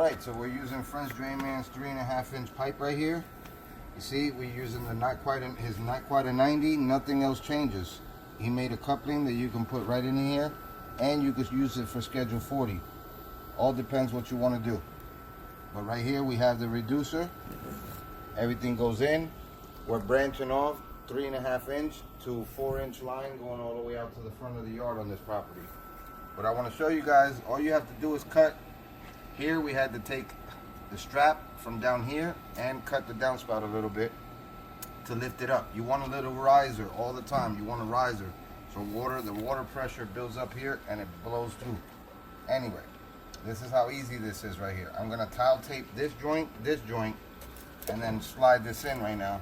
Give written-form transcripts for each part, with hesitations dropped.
Alright, so we're using French Drain Man's 3.5-inch pipe right here. You see, we're using his not quite a 90, nothing else changes. He made a coupling that you can put right in here, and you could use it for schedule 40. All depends what you want to do. But right here we have the reducer. Everything goes in. We're branching off 3.5-inch to 4-inch line going all the way out to the front of the yard on this property. But I want to show you guys, all you have to do is cut. Here we had to take the strap from down here and cut the downspout a little bit to lift it up. You want a little riser all the time. You want a riser. So the water pressure builds up here and it blows through. Anyway, this is how easy this is right here. I'm gonna tile tape this joint, and then slide this in right now.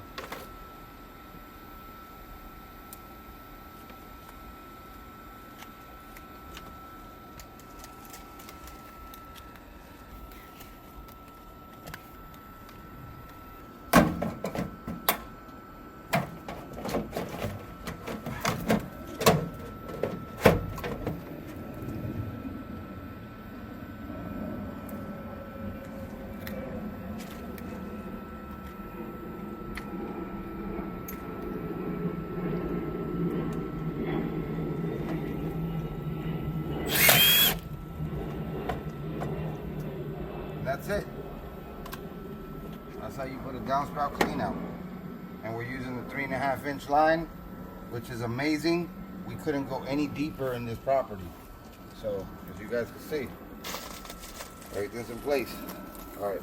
That's it. That's how you put a downspout clean out. And we're using the 3.5-inch line, which is amazing. We couldn't go any deeper in this property. So, as you guys can see, everything's in place. All right.